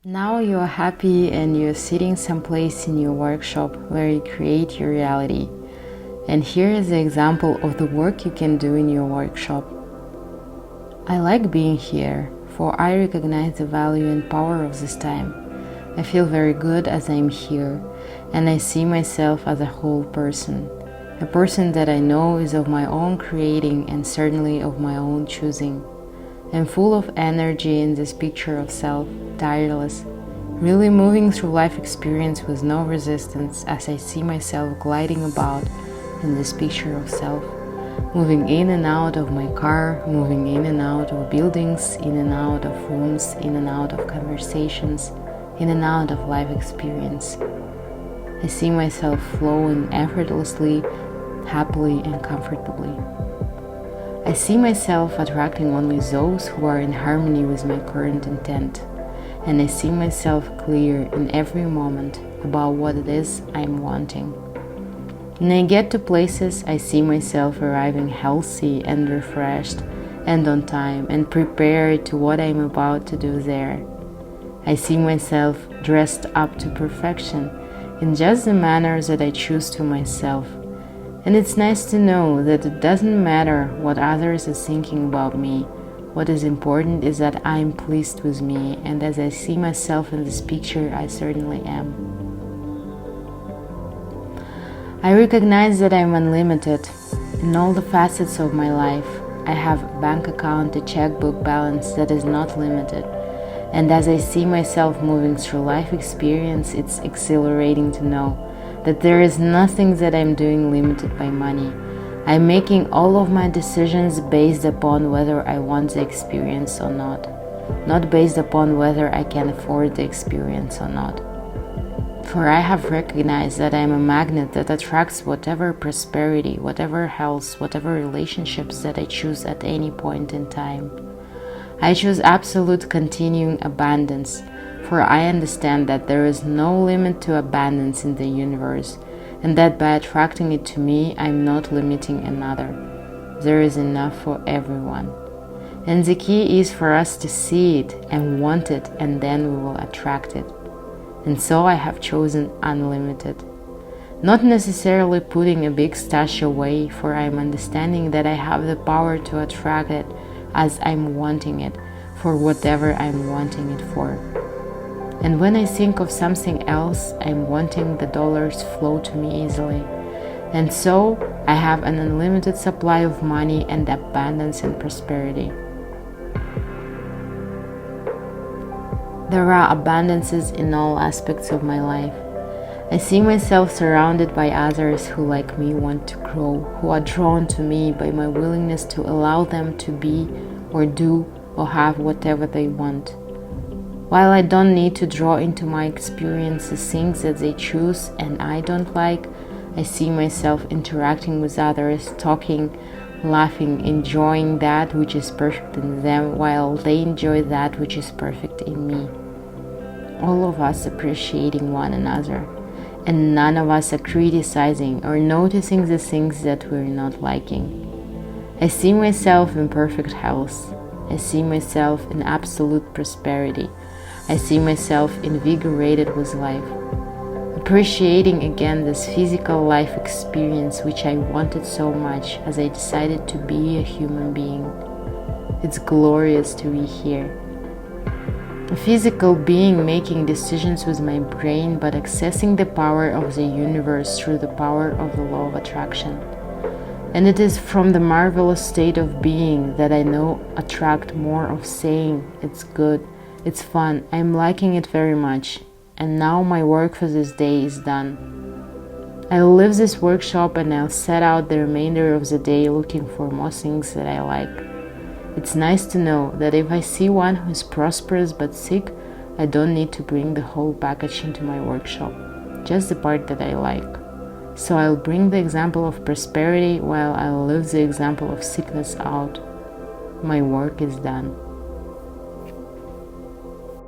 Now you are happy and you're sitting someplace in your workshop where you create your reality. And here is the example of the work you can do in your workshop. I like being here, for I recognize the value and power of this time. I feel very good as I am here, and I see myself as a whole person. A person that I know is of my own creating and certainly of my own choosing. I'm full of energy in this picture of self, tireless, really moving through life experience with no resistance as I see myself gliding about in this picture of self, moving in and out of my car, moving in and out of buildings, in and out of rooms, in and out of conversations, in and out of life experience. I see myself flowing effortlessly, happily and comfortably. I see myself attracting only those who are in harmony with my current intent, and I see myself clear in every moment about what it is I'm wanting. When I get to places, I see myself arriving healthy and refreshed and on time and prepared to what I'm about to do there. I see myself dressed up to perfection in just the manner that I choose to myself. And it's nice to know that it doesn't matter what others are thinking about me. What is important is that I'm pleased with me, and as I see myself in this picture, I certainly am. I recognize that I'm unlimited in all the facets of my life. I have a bank account, a checkbook balance that is not limited. And as I see myself moving through life experience, it's exhilarating to know that there is nothing that I'm doing limited by money. I'm making all of my decisions based upon whether I want the experience or not based upon whether I can afford the experience or not. For I have recognized that I'm a magnet that attracts whatever prosperity, whatever health, whatever relationships that I choose at any point in time. I choose absolute continuing abundance, for I understand that there is no limit to abundance in the universe, and that by attracting it to me, I'm not limiting another. There is enough for everyone. And the key is for us to see it and want it, and then we will attract it. And so I have chosen unlimited. Not necessarily putting a big stash away, for I'm understanding that I have the power to attract it as I'm wanting it, for whatever I'm wanting it for. And when I think of something else, I'm wanting the dollars flow to me easily. And so I have an unlimited supply of money and abundance and prosperity. There are abundances in all aspects of my life. I see myself surrounded by others who, like me, want to grow, who are drawn to me by my willingness to allow them to be or do or have whatever they want. While I don't need to draw into my experiences things that they choose and I don't like, I see myself interacting with others, talking, laughing, enjoying that which is perfect in them while they enjoy that which is perfect in me. All of us appreciating one another, and none of us are criticizing or noticing the things that we're not liking. I see myself in perfect health. I see myself in absolute prosperity. I see myself invigorated with life, appreciating again this physical life experience which I wanted so much as I decided to be a human being. It's glorious to be here. A physical being making decisions with my brain, but accessing the power of the universe through the power of the law of attraction. And it is from the marvelous state of being that I know attract more of saying, it's good, it's fun, I'm liking it very much, and now my work for this day is done. I'll leave this workshop and I'll set out the remainder of the day looking for more things that I like. It's nice to know that if I see one who is prosperous but sick, I don't need to bring the whole package into my workshop, just the part that I like. So I'll bring the example of prosperity while I'll leave the example of sickness out. My work is done.